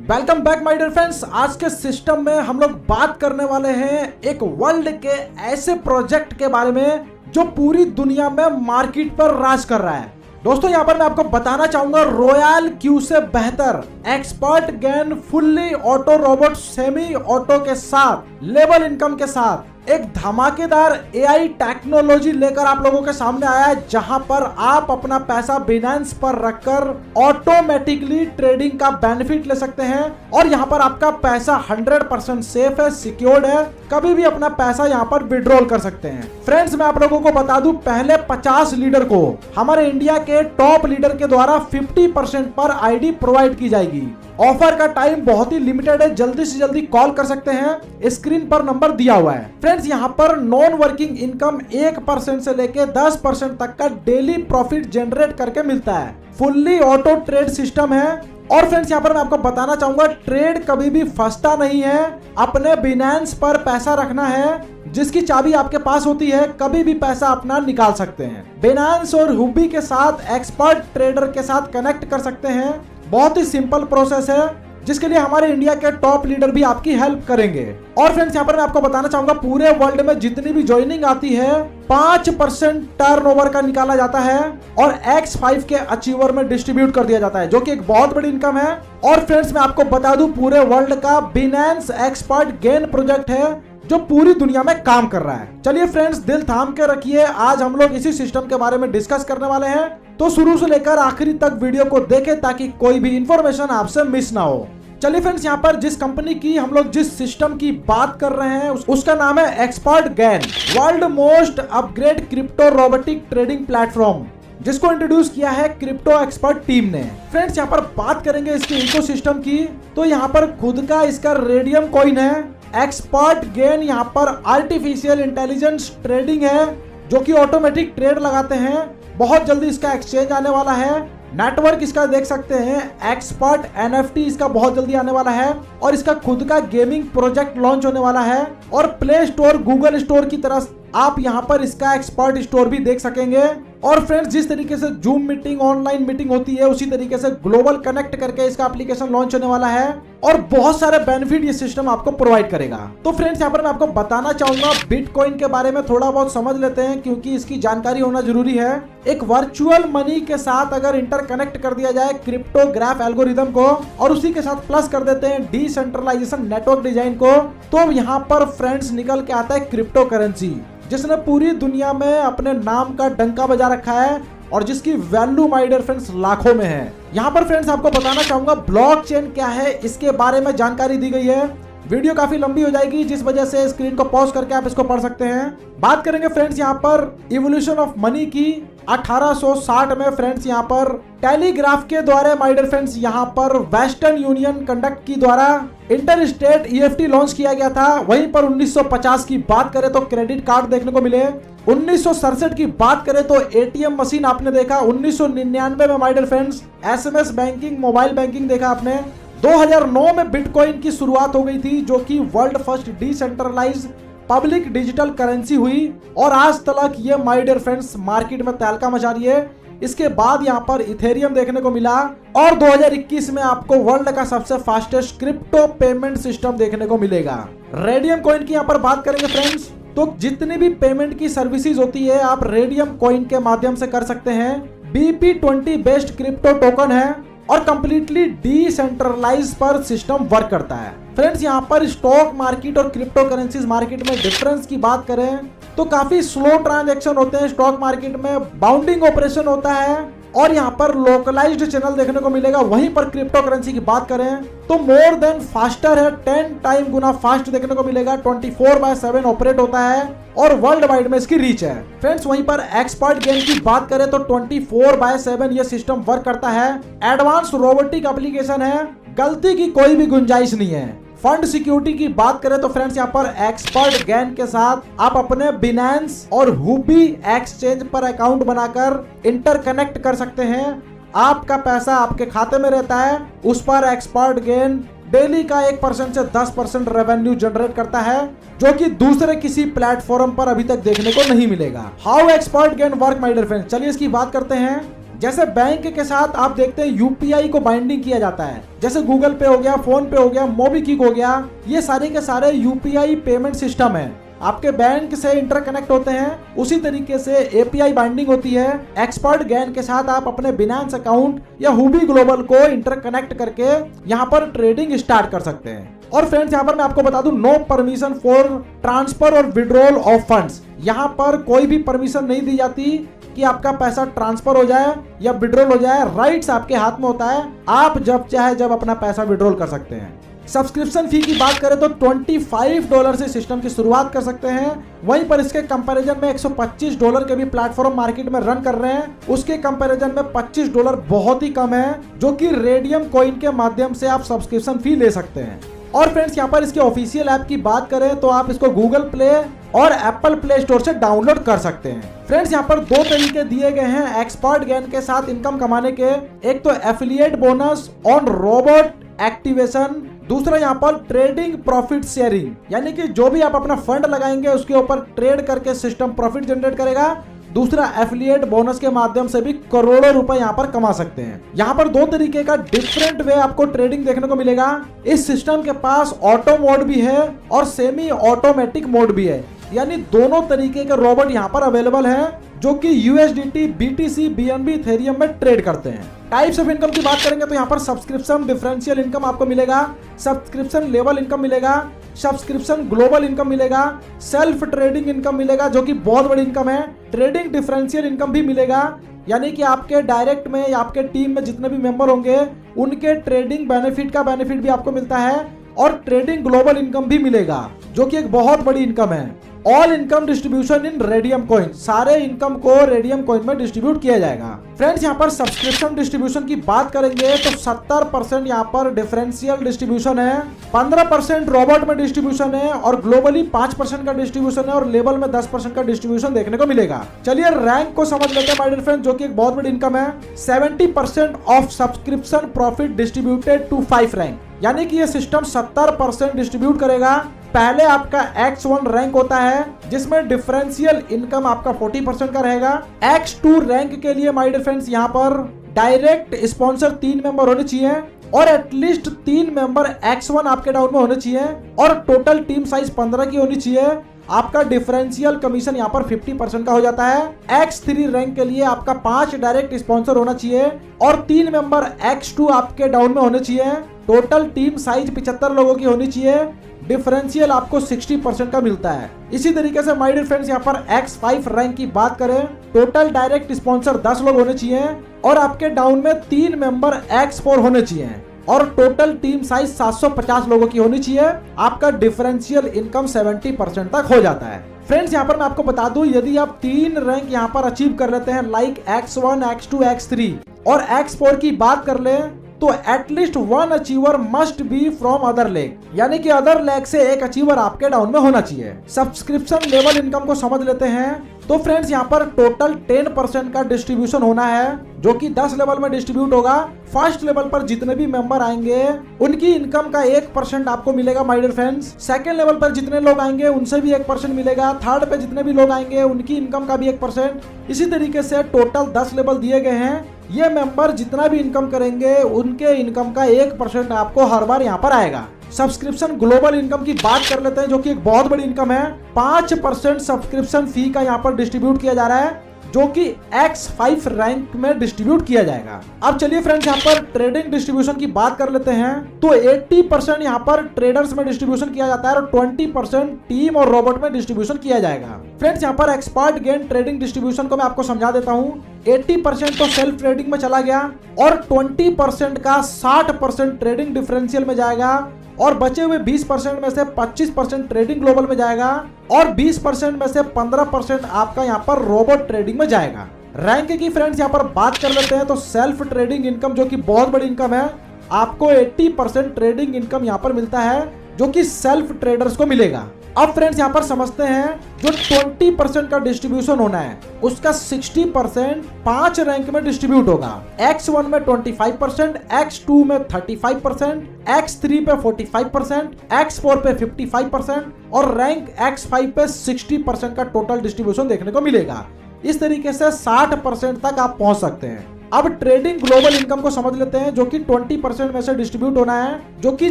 Welcome back my dear friends. आज के system में हम लोग बात करने वाले हैं एक वर्ल्ड के ऐसे प्रोजेक्ट के बारे में जो पूरी दुनिया में मार्केट पर राज कर रहा है। दोस्तों यहाँ पर मैं आपको बताना चाहूंगा रॉयल क्यू से बेहतर expert gain fully auto robot semi auto के साथ लेवल इनकम के साथ एक धमाकेदार एआई टेक्नोलॉजी लेकर आप लोगों के सामने आया है, जहां पर आप अपना पैसा बिनेंस पर रखकर ऑटोमेटिकली ट्रेडिंग का बेनिफिट ले सकते हैं और यहां पर आपका पैसा 100% सेफ है, सिक्योर्ड है, कभी भी अपना पैसा यहां पर विड्रॉल कर सकते हैं। फ्रेंड्स मैं आप लोगों को बता दूं, पहले 50 लीडर को हमारे इंडिया के टॉप लीडर के द्वारा 50% पर आईडी प्रोवाइड की जाएगी। ऑफर का टाइम बहुत ही लिमिटेड है, जल्दी से जल्दी कॉल कर सकते हैं, स्क्रीन पर नंबर दिया हुआ है। फ्रेंड्स यहाँ पर नॉन वर्किंग इनकम 1% से लेके 10% तक का डेली प्रॉफिट जनरेट करके मिलता है। फुल्ली ऑटो ट्रेड सिस्टम है और फ्रेंड्स यहाँ पर मैं आपको बताना चाहूंगा ट्रेड कभी भी फंसता नहीं है। अपने बिनेंस पर पैसा रखना है, जिसकी चाबी आपके पास होती है, कभी भी पैसा अपना निकाल सकते हैं। बिनेंस और हुबी के साथ एक्सपर्ट ट्रेडर के साथ कनेक्ट कर सकते हैं। बहुत ही सिंपल प्रोसेस है जिसके लिए हमारे इंडिया के टॉप लीडर भी आपकी हेल्प करेंगे। और फ्रेंड्स यहाँ पर मैं आपको बताना चाहूंगा पूरे वर्ल्ड में जितनी भी ज्वाइनिंग आती है 5% टर्नओवर का निकाला जाता है और X5 के अचीवर में डिस्ट्रीब्यूट कर दिया जाता है, जो कि एक बहुत बड़ी इनकम है। और फ्रेंड्स मैं आपको बता दूं पूरे वर्ल्ड का बिनेंस एक्सपर्ट गेन प्रोजेक्ट है जो पूरी दुनिया में काम कर रहा है। चलिए फ्रेंड्स दिल थाम के रखिए, आज हम लोग इसी सिस्टम के बारे में डिस्कस करने वाले हैं, तो शुरू से लेकर आखिरी तक वीडियो को देखें ताकि कोई भी इंफॉर्मेशन आपसे मिस ना हो। चलिए फ्रेंड्स यहाँ पर जिस कंपनी की हम लोग जिस सिस्टम की बात कर रहे हैं उसका नाम है expert gain, world most upgrade crypto robotic trading platform, जिसको इंट्रोड्यूस किया है क्रिप्टो एक्सपर्ट टीम ने। फ्रेंड्स यहाँ पर बात करेंगे इसके इकोसिस्टम की, तो यहाँ पर खुद का इसका रेडियम कॉइन है। एक्सपर्ट गेन यहाँ पर आर्टिफिशियल इंटेलिजेंस ट्रेडिंग है जो कि ऑटोमेटिक ट्रेड लगाते हैं। बहुत जल्दी इसका एक्सचेंज आने वाला है। नेटवर्क इसका देख सकते हैं, एक्सपर्ट एनएफटी इसका बहुत जल्दी आने वाला है और इसका खुद का गेमिंग प्रोजेक्ट लॉन्च होने वाला है। और प्ले स्टोर गूगल स्टोर की तरह आप यहाँ पर इसका एक्सपर्ट स्टोर भी देख सकेंगे। और फ्रेंड्स जिस तरीके से जूम मीटिंग ऑनलाइन मीटिंग होती है उसी तरीके से ग्लोबल कनेक्ट करके इसका एप्लीकेशन लॉन्च होने वाला है और बहुत सारे बेनिफिट ये सिस्टम आपको प्रोवाइड करेगा। तो फ्रेंड्स यहाँ पर मैं आपको बताना चाहूंगा बिटकॉइन के बारे में थोड़ा बहुत समझ लेते हैं क्योंकि इसकी जानकारी होना जरूरी है। एक वर्चुअल मनी के साथ अगर इंटरकनेक्ट कर दिया जाए क्रिप्टोग्राफ एल्गोरिदम को और उसी के साथ प्लस कर देते हैं डिसेंट्रलाइजेशन नेटवर्क डिजाइन को, तो यहाँ पर फ्रेंड्स निकल के आता है क्रिप्टो करेंसी, जिसने पूरी दुनिया में अपने नाम का डंका बजा रखा है और जिसकी वैल्यू माय डियर फ्रेंड्स लाखों में है। यहाँ पर फ्रेंड्स आपको बताना चाहूंगा ब्लॉकचेन क्या है, इसके बारे में जानकारी दी गई है। वीडियो काफी लंबी हो जाएगी जिस वजह से स्क्रीन को पॉज करके आप इसको पढ़ सकते हैं। बात करेंगे फ्रेंड्स यहाँ पर इवोल्यूशन ऑफ मनी की। 1860 में फ्रेंड्स यहाँ पर टेलीग्राफ के द्वारा माय डियर फ्रेंड्स यहाँ पर वेस्टर्न यूनियन कंडक्ट की द्वारा इंटर स्टेट ईएफटी लॉन्च किया गया था। वहीं पर 1950 की बात करें तो क्रेडिट कार्ड देखने को मिले। 1967 की बात करें तो एटीएम मशीन आपने देखा। 1999 में my dear friends SMS banking mobile banking देखा आपने। 2009 में बिटकॉइन की शुरुआत हो गई थी जो कि world first decentralised public digital currency हुई और आज तक ये माय डियर फ्रेंड्स मार्केट में तहलका मचा रही है। इसके बाद यहाँ पर इथेरियम देखने को मिला और 2021 में आपको वर्ल्ड का सबसे फास्टेस्ट क्रिप्टो पेमेंट सिस्टम देखने को मिलेगा। रेडियम कॉइन की यहाँ पर बात करेंगे फ्रेंड्स, तो जितनी भी पेमेंट की सर्विसेज होती है आप रेडियम कॉइन के माध्यम से कर सकते हैं। BP20 बेस्ड क्रिप्टो टोकन है और कंप्लीटली डिसेंट्रलाइज पर सिस्टम वर्क करता है। फ्रेंड्स यहाँ पर स्टॉक मार्केट और क्रिप्टो करेंसीज मार्केट में डिफरेंस की बात करें तो काफी स्लो ट्रांजैक्शन होते हैं। स्टॉक मार्केट में बाउंडिंग ऑपरेशन होता है और यहाँ पर लोकलाइज्ड चैनल देखने को मिलेगा। वहीं पर क्रिप्टो करेंसी की बात करें तो मोर देन फास्टर है, 10 टाइम गुना फास्ट देखने को मिलेगा। 24/7 ऑपरेट होता है और वर्ल्ड वाइड में इसकी रीच है। फ्रेंड्स वहीं पर एक्सपर्ट गेन की बात करें तो 24/7 ये सिस्टम वर्क करता है। एडवांस रोबोटिक एप्लीकेशन है, गलती की कोई भी गुंजाइश नहीं है। फंड सिक्योरिटी की बात करें तो फ्रेंड्स यहाँ पर एक्सपर्ट गेन के साथ आप अपने बिनेंस और हुबी एक्सचेंज पर अकाउंट बनाकर इंटरकनेक्ट कर सकते हैं। आपका पैसा आपके खाते में रहता है, उस पर एक्सपर्ट गेन डेली का 1% से 10% रेवेन्यू जनरेट करता है जो कि दूसरे किसी प्लेटफॉर्म पर अभी तक देखने को नहीं मिलेगा। How expert gain work my dear friends, चलिए इसकी बात करते हैं। जैसे बैंक के साथ आप देखते हैं यूपीआई को बाइंडिंग किया जाता है, जैसे गूगल पे हो गया, फोन पे हो गया, मोबीक्विक हो गया, ये सारे के सारे यूपीआई पेमेंट सिस्टम है, आपके बैंक से इंटरकनेक्ट होते हैं। उसी तरीके से एपीआई बाइंडिंग होती है। एक्सपर्ट गैन के साथ आप अपने बिनांस अकाउंट या हुबी ग्लोबल को इंटरकनेक्ट करके यहाँ पर ट्रेडिंग स्टार्ट कर सकते हैं। और फ्रेंड्स यहाँ पर मैं आपको बता दूं, नो परमिशन फॉर ट्रांसफर और विड्रॉल ऑफ फंड्स। यहाँ पर कोई भी परमिशन नहीं दी जाती कि आपका पैसा ट्रांसफर हो जाए या विड्रॉल हो जाए। राइट्स आपके हाथ में होता है, आप जब चाहे जब अपना पैसा विड्रॉल कर सकते हैं। सब्सक्रिप्शन फी की बात करें तो $25 से सिस्टम की शुरुआत कर सकते हैं। वहीं पर इसके कंपैरिजन में $125 के भी प्लेटफॉर्म मार्केट में रन कर रहे हैं। उसके कंपैरिजन में $25 बहुत ही कम है, जो कि रेडियम कॉइन के माध्यम से आप सब्सक्रिप्शन फी ले सकते हैं। और फ्रेंड्स यहाँ पर इसके ऑफिशियल ऐप की बात करें तो आप इसको गूगल प्ले और एप्पल प्ले स्टोर से डाउनलोड कर सकते हैं। फ्रेंड्स यहाँ पर दो तरीके दिए गए हैं एक्सपर्ट गैन के साथ इनकम कमाने के। एक तो affiliate bonus on robot activation, दूसरा यहाँ पर ट्रेडिंग प्रॉफिट शेयरिंग, यानी कि जो भी आप अपना फंड लगाएंगे उसके ऊपर ट्रेड करके सिस्टम प्रॉफिट जनरेट करेगा। दूसरा एफिलिएट बोनस के माध्यम से भी करोड़ों रुपए यहाँ पर कमा सकते हैं। यहाँ पर दो तरीके का डिफरेंट वे आपको ट्रेडिंग देखने को मिलेगा। इस सिस्टम के पास ऑटो मोड भी है और सेमी ऑटोमेटिक मोड भी है, यानी दोनों तरीके के रोबोट यहाँ पर अवेलेबल हैं जो कि यूएसडीटी, बीटीसी, बीएनबी, इथेरियम में ट्रेड करते हैं। टाइप्स ऑफ इनकम की बात करेंगे तो यहाँ पर सब्सक्रिप्शन डिफरेंशियल इनकम आपको मिलेगा, सब्सक्रिप्शन लेवल इनकम मिलेगा, सब्सक्रिप्शन ग्लोबल इनकम मिलेगा, सेल्फ ट्रेडिंग इनकम मिलेगा जो कि बहुत बड़ी इनकम है, ट्रेडिंग डिफरेंशियल इनकम भी मिलेगा, यानी कि आपके डायरेक्ट में या आपके टीम में जितने भी मेंबर होंगे उनके ट्रेडिंग बेनिफिट का बेनिफिट भी आपको मिलता है, और ट्रेडिंग ग्लोबल इनकम भी मिलेगा जो कि एक बहुत बड़ी इनकम है। All income distribution in radium coin, सारे इनकम को रेडियम कॉइन में डिस्ट्रीब्यूट किया जाएगा। फ्रेंड्स यहाँ पर सब्सक्रिप्शन डिस्ट्रीब्यूशन की बात करेंगे तो 70% यहाँ पर डिफरेंशियल डिस्ट्रीब्यूशन है, 15% रोबोट में डिस्ट्रीब्यूशन है, और ग्लोबली 5% का डिस्ट्रीब्यूशन है, और लेवल में 10% का डिस्ट्रीब्यूशन देखने को मिलेगा। चलिए रैंक को समझ लेते हैं माय डियर फ्रेंड, जो कि एक बहुत बड़ी इनकम है। 70% of subscription profit distributed to 5 rank, यानी कि ये सिस्टम 70% डिस्ट्रीब्यूट करेगा। पहले आपका X1 रैंक होता है जिसमें डिफरेंशियल इनकम आपका 40% का रहेगा। X2 रैंक के लिए माय डियर फ्रेंड्स यहाँ पर डायरेक्ट स्पॉन्सर 3 मेंबर होने चाहिए, और एटलीस्ट 3 मेंबर X1 आपके डाउन में होने चाहिए, और टोटल टीम साइज 15 की होनी चाहिए। आपका डिफरेंशियल कमीशन यहाँ पर 50% का हो जाता है। X3 रैंक के लिए आपका 5 डायरेक्ट स्पॉन्सर होना चाहिए, और 3 मेंबर X2 आपके डाउन में होने चाहिए। टोटल टीम साइज 75 लोगों की होनी चाहिए। डिफरेंशियल आपको 60% का मिलता है। इसी तरीके से माय डियर फ्रेंड्स यहाँ पर X5 रैंक की बात करें, टोटल डायरेक्ट स्पॉन्सर 10 लोग होने चाहिए, और आपके डाउन में 3 मेंबर X4 होने चाहिए, और टोटल टीम साइज 750 लोगों की होनी चाहिए। आपका डिफरेंशियल इनकम 70% तक हो जाता है। फ्रेंड्स यहाँ पर मैं आपको बता दूं, यदि आप 3 रैंक यहाँ पर अचीव कर लेते हैं, लाइक X1, X2, X3 और X4 की बात कर ले, तो at least 1 achiever must be from other leg, यानी कि अदर लेग से एक अचीवर आपके डाउन में होना चाहिए। सब्सक्रिप्शन लेवल इनकम को समझ लेते हैं तो फ्रेंड्स यहाँ पर टोटल 10% का डिस्ट्रीब्यूशन होना है, जो कि 10 लेवल में डिस्ट्रीब्यूट होगा। फर्स्ट लेवल पर जितने भी मेंबर आएंगे उनकी इनकम का 1% आपको मिलेगा my dear friends. Second level पर जितने लोग आएंगे उनसे भी 1% मिलेगा। थर्ड पे जितने भी लोग आएंगे उनकी इनकम का भी 1%। इसी तरीके से टोटल 10 लेवल दिए गए हैं। ये मेंबर जितना भी इनकम करेंगे उनके इनकम का 1% आपको हर बार यहाँ पर आएगा। सब्सक्रिप्शन ग्लोबल इनकम की बात कर लेते हैं, जो कि एक बहुत बड़ी इनकम है। 5% सब्सक्रिप्शन फी का यहाँ पर डिस्ट्रीब्यूट किया जा रहा है, जो कि X5 रैंक में डिस्ट्रीब्यूट किया जाएगा। अब चलिए फ्रेंड्स यहाँ पर ट्रेडिंग डिस्ट्रीब्यूशन की बात कर लेते हैं, तो 80% यहाँ पर ट्रेडर्स में डिस्ट्रीब्यूशन किया जाता है, और 20% टीम और रोबोट में डिस्ट्रीब्यूशन किया जाएगा। फ्रेंड्स यहाँ पर एक्सपर्ट गेन ट्रेडिंग डिस्ट्रीब्यूशन को मैं आपको समझा देता हूँ। 80% तो सेल्फ ट्रेडिंग में चला गया, और 20% का 60% ट्रेडिंग डिफरेंशियल में जाएगा, और बचे हुए 20% में से 25% ट्रेडिंग ग्लोबल में जाएगा, और 20% में से 15% आपका यहाँ पर रोबोट ट्रेडिंग में जाएगा। रैंक की फ्रेंड्स यहाँ पर बात कर लेते हैं, तो सेल्फ ट्रेडिंग इनकम जो कि बहुत बड़ी इनकम है, आपको 80% ट्रेडिंग इनकम यहाँ पर मिलता है, जो कि सेल्फ ट्रेडर्स को मिलेगा। अब फ्रेंड्स यहाँ पर समझते हैं, जो 20% का डिस्ट्रीब्यूशन होना है उसका 60% 5 रैंक में डिस्ट्रीब्यूट होगा। X1 में 25%, X2 में 35%, X3 पे 45%, X4 पे 55%, और रैंक X5 पे 60% का टोटल डिस्ट्रीब्यूशन देखने को मिलेगा। इस तरीके से 60% तक आप पहुंच सकते हैं। अब ट्रेडिंग ग्लोबल इनकम को समझ लेते हैं, जो कि 20% में से डिस्ट्रीब्यूट होना है, जो कि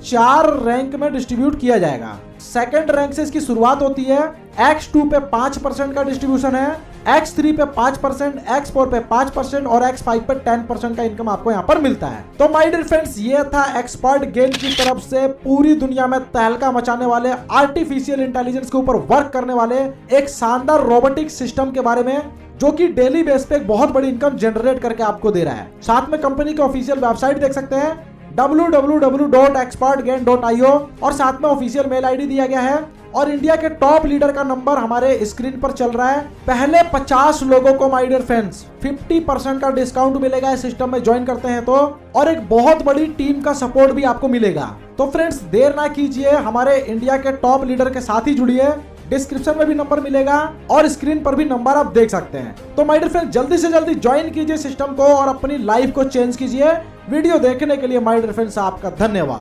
4 रैंक में डिस्ट्रीब्यूट किया जाएगा। सेकंड रैंक से इसकी शुरुआत होती है। X2 पे 5% का डिस्ट्रीब्यूशन है, X3 पे 5%, X4 पे 5% और X5 पे 10% का इनकम आपको यहाँ पर मिलता है। तो माय डियर फ्रेंड्स, ये था एक्सपर्ट गेन की तरफ से पूरी दुनिया में तहलका मचाने वाले आर्टिफिशियल इंटेलिजेंस के ऊपर वर्क करने वाले एक शानदार रोबोटिक सिस्टम के बारे में, जो कि डेली बेस पे एक बहुत बड़ी इनकम जनरेट करके आपको दे रहा है। साथ में कंपनी की ऑफिशियल वेबसाइट देख सकते हैं www.expertgain.io और साथ में ऑफिशियल मेल आईडी दिया गया है। और इंडिया के टॉप लीडर का नंबर हमारे स्क्रीन पर चल रहा है। पहले 50 लोगों को माय डियर फ्रेंड्स 50% का डिस्काउंट मिलेगा इस सिस्टम में ज्वाइन करते हैं तो, और एक बहुत बड़ी टीम का सपोर्ट भी आपको मिलेगा। तो फ्रेंड्स देर ना कीजिए, हमारे इंडिया के टॉप लीडर के साथ ही जुड़िए। डिस्क्रिप्शन में भी नंबर मिलेगा और स्क्रीन पर भी नंबर आप देख सकते हैं। तो माय डियर फ्रेंड्स जल्दी से जल्दी ज्वाइन कीजिए सिस्टम को और अपनी लाइफ को चेंज कीजिए। वीडियो देखने के लिए माय डियर फ्रेंड्स आपका धन्यवाद।